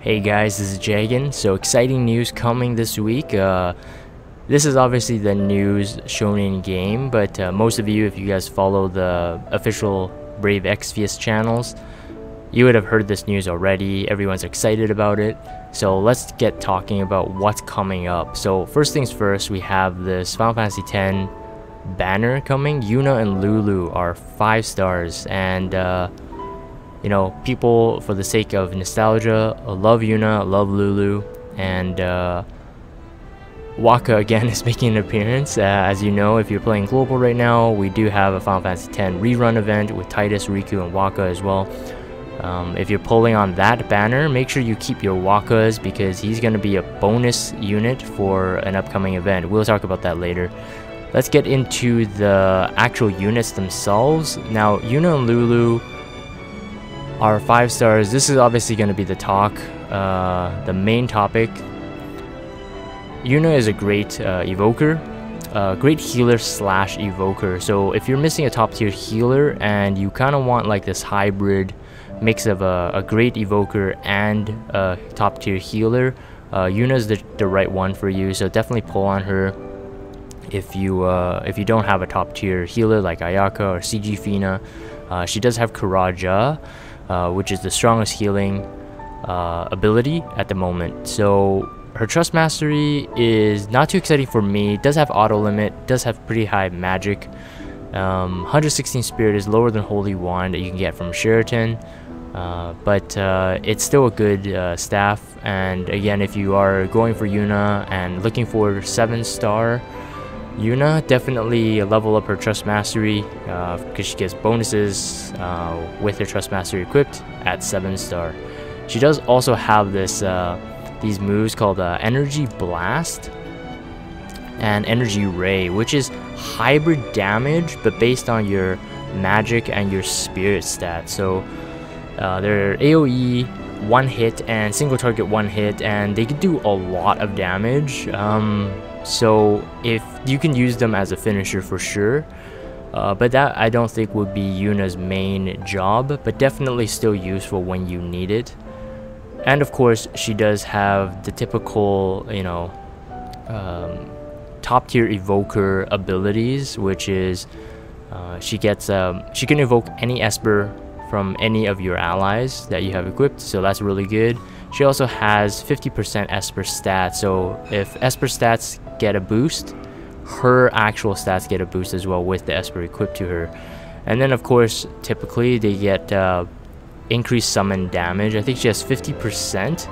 Hey guys, this is Jagan. So exciting news coming this week. This is obviously the news shown in game, but most of you, if you guys follow the official Brave Exvius channels, you would have heard this news already. Everyone's excited about it. So let's get talking about what's coming up. So first things first, we have this Final Fantasy X banner coming. Yuna and Lulu are 5 stars, and you know, people, for the sake of nostalgia, love Yuna, love Lulu, and Wakka again is making an appearance. As you know, if you're playing global right now, we do have a Final Fantasy X rerun event with Titus, Riku, and Wakka as well. If you're pulling on that banner, make sure you keep your Wakkas, because he's going to be a bonus unit for an upcoming event. We'll talk about that later. Let's get into the actual units themselves. Now, Yuna and Lulu are 5 stars. This is obviously going to be the talk, the main topic. Yuna is a great evoker, great healer slash evoker. So if you're missing a top tier healer and you kind of want like this hybrid mix of a great evoker and a top tier healer, Yuna is the right one for you. So definitely pull on her if you don't have a top tier healer like Ayaka or CG Fina. She does have Karaja, which is the strongest healing ability at the moment. So her Trust Mastery is not too exciting for me. It does have auto limit, does have pretty high magic. 116 Spirit is lower than Holy Wand that you can get from Sheraton, but it's still a good staff. And again, if you are going for Yuna and looking for 7-star Yuna, definitely level up her Trust Mastery, because she gets bonuses with her Trust Mastery equipped at 7-star. She does also have this these moves called Energy Blast and Energy Ray, which is hybrid damage but based on your magic and your spirit stats. So they're AoE 1 hit and single target 1 hit, and they can do a lot of damage. So if you can use them as a finisher for sure, but that I don't think would be Yuna's main job, but definitely still useful when you need it. And of course, she does have the typical, you know, top tier evoker abilities, which is she can evoke any Esper from any of your allies that you have equipped, so that's really good. She also has 50% Esper stats, so if Esper stats get a boost, her actual stats get a boost as well with the Esper equipped to her. And then of course, typically they get increased summon damage. I think she has 50%,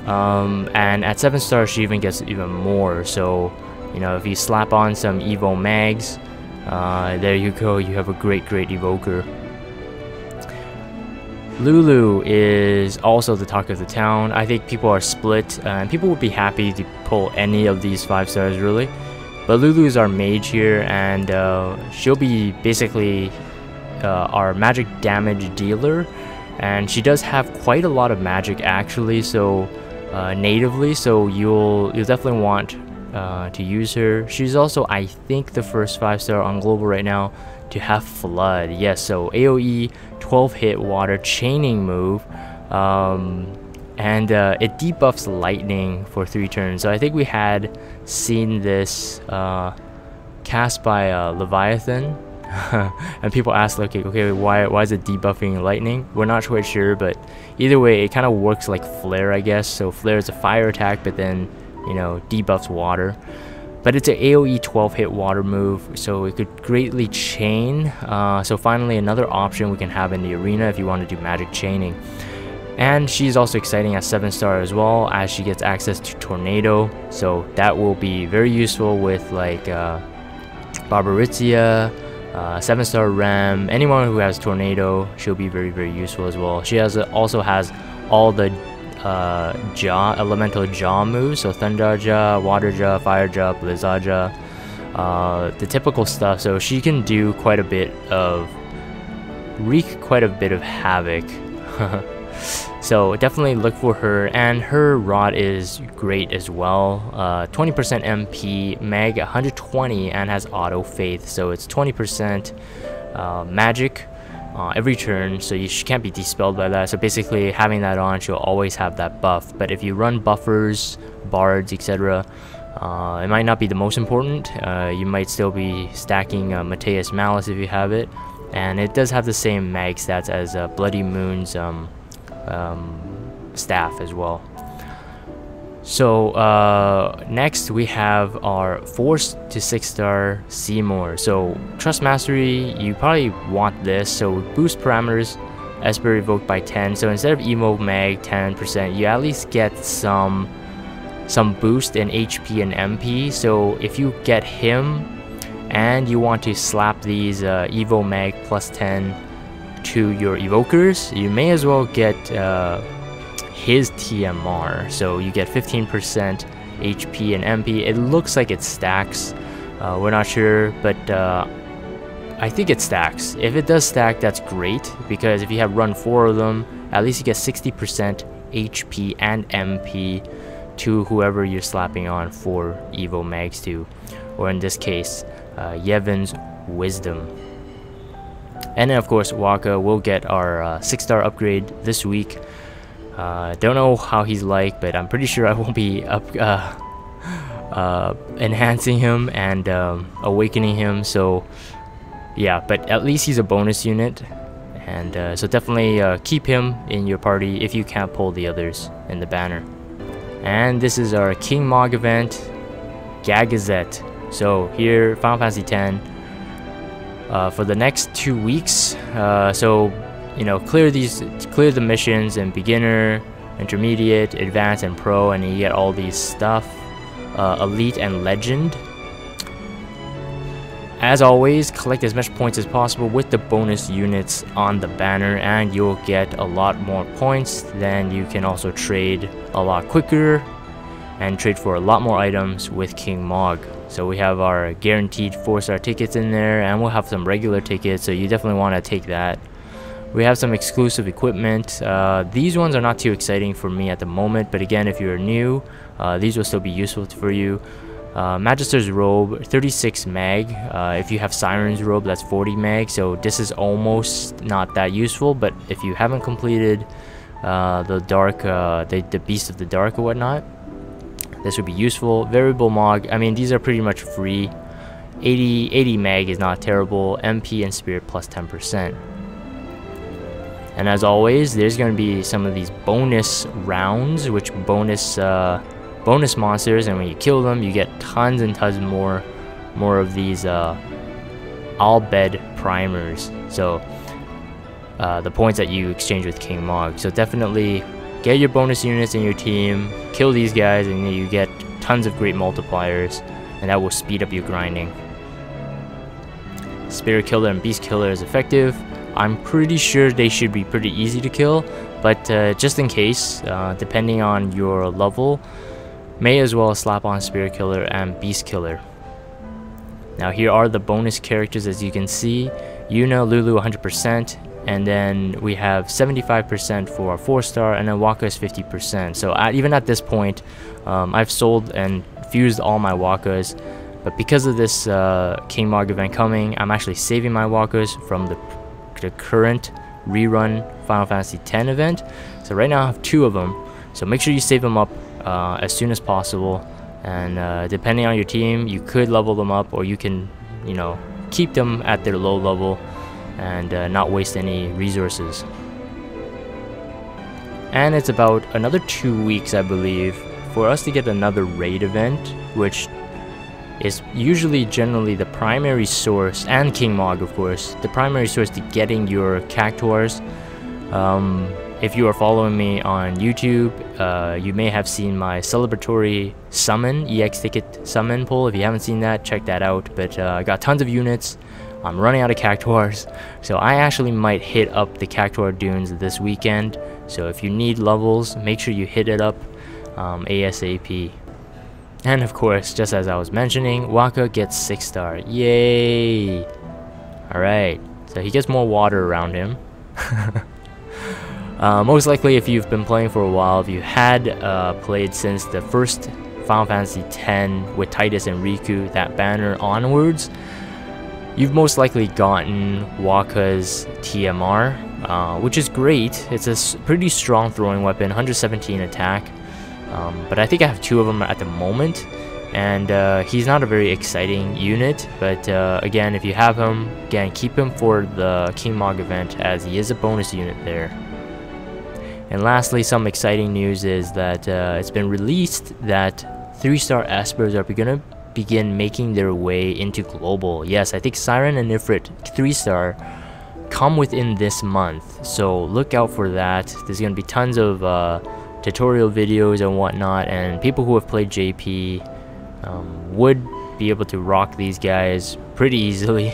and at 7 stars she even gets even more. So you know, if you slap on some Evo Mags, there you go, you have a great evoker. Lulu is also the talk of the town. I think people are split, and people would be happy to pull any of these 5 stars really, but Lulu is our mage here, and she'll be basically our magic damage dealer, and she does have quite a lot of magic actually, so natively, so you'll definitely want to use her. She's also, I think, the first 5-star on global right now to have Flood. Yes, so AoE 12 hit water chaining move, and it debuffs lightning for 3 turns. So I think we had seen this cast by Leviathan, and people asked, okay, why is it debuffing lightning? We're not quite sure, but either way, it kind of works like Flare, I guess. So Flare is a fire attack, but then, you know, debuffs water. But it's an AoE 12 hit water move, so it could greatly chain. So finally, another option we can have in the arena if you want to do magic chaining. And she's also exciting at 7-star as well, as she gets access to Tornado. So that will be very useful with like Barbarizia, 7-star Rem, anyone who has Tornado, she'll be very useful as well. She also has all the elemental jaw moves, so Thunder Jaw, Water Jaw, Fire Jaw, Blizzard Jaw, the typical stuff. So she can do wreak quite a bit of havoc. So definitely look for her, and her rod is great as well. 20% MP, Mag 120, and has auto faith, so it's 20% magic every turn, so you can't be dispelled by that. So basically having that on, she'll always have that buff. But if you run buffers, bards, etc., it might not be the most important. You might still be stacking Mateus Malice if you have it, and it does have the same mag stats as Bloody Moon's staff as well. So next we have our 4 to 6-star Seymour. So Trust Mastery, you probably want this. So boost parameters, Esper evoked by 10. So instead of emo mag 10%, you at least get some boost in HP and MP. So if you get him and you want to slap these Evo mag plus 10 to your evokers, you may as well get his TMR. So you get 15% HP and MP. It looks like it stacks. We're not sure, but I think it stacks. If it does stack, that's great, because if you have run 4 of them, at least you get 60% HP and MP to whoever you're slapping on 4 Evo mags to, or in this case, Yevon's Wisdom. And then of course Wakka will get our 6-star upgrade this week. Don't know how he's like, but I'm pretty sure I won't be enhancing him and awakening him. So yeah, but at least he's a bonus unit, and so definitely keep him in your party if you can't pull the others in the banner. And this is our King Mog event, Gagazet. So here, Final Fantasy X, for the next 2 weeks. So you know, clear the missions in beginner, intermediate, advanced, and pro, and you get all these stuff, elite and legend. As always, collect as much points as possible with the bonus units on the banner, and you'll get a lot more points. Then you can also trade a lot quicker and trade for a lot more items with King Mog. So we have our guaranteed 4-star tickets in there, and we'll have some regular tickets, so you definitely want to take that. We have some exclusive equipment. These ones are not too exciting for me at the moment, but again, if you're new, these will still be useful for you. Magister's Robe, 36 mag. If you have Siren's Robe, that's 40 mag, so this is almost not that useful. But if you haven't completed the Beast of the Dark or whatnot, this would be useful. Variable Mog, I mean, these are pretty much free. 80 mag is not terrible. MP and Spirit plus 10%. And as always, there's going to be some of these bonus rounds, which bonus monsters, and when you kill them, you get tons and tons more of these Albed primers. So the points that you exchange with King Mog. So definitely get your bonus units in your team, kill these guys, and you get tons of great multipliers, and that will speed up your grinding. Spirit Killer and Beast Killer is effective. I'm pretty sure they should be pretty easy to kill, but just in case, depending on your level, may as well slap on Spirit Killer and Beast Killer. Now here are the bonus characters, as you can see. Yuna, Lulu 100%, and then we have 75% for our 4-star, and then Wakka is 50%. So even at this point, I've sold and fused all my Wakkas, but because of this King Mog event coming, I'm actually saving my Wakkas from the current rerun Final Fantasy X event. So right now I have 2 of them, so make sure you save them up as soon as possible, and depending on your team, you could level them up, or you can, you know, keep them at their low level and not waste any resources. And it's about another 2 weeks, I believe, for us to get another raid event, which is usually generally the primary source, and King Mog of course, the primary source to getting your Cactuars. If you are following me on YouTube, you may have seen my celebratory summon, EX ticket summon pull. If you haven't seen that, check that out. But I got tons of units. I'm running out of Cactuars, so I actually might hit up the Cactuar Dunes this weekend. So if you need levels, make sure you hit it up ASAP. And of course, just as I was mentioning, Wakka gets 6-star. Yay! Alright, so he gets more water around him. Most likely, if you've been playing for a while, if you had played since the first Final Fantasy X with Titus and Riku, that banner onwards, you've most likely gotten Wakka's TMR, which is great. It's a pretty strong throwing weapon, 117 attack, but I think I have 2 of them at the moment, and he's not a very exciting unit, but again, if you have him, again, keep him for the King Mog event, as he is a bonus unit there. And lastly, some exciting news is that it's been released that 3-star Espers are going to begin making their way into global. Yes, I think Siren and Ifrit 3-star come within this month, so look out for that. There's going to be tons of tutorial videos and whatnot, and people who have played JP would be able to rock these guys pretty easily.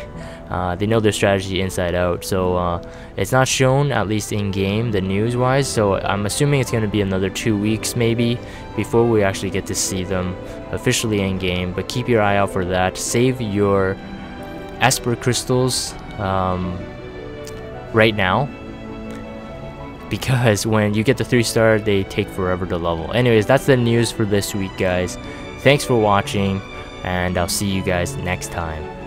They know their strategy inside out, so it's not shown, at least in game, the news wise, so I'm assuming it's going to be another 2 weeks maybe before we actually get to see them officially in game, but keep your eye out for that. Save your Esper crystals right now, because when you get the 3-star, they take forever to level. Anyways, that's the news for this week, guys. Thanks for watching, and I'll see you guys next time.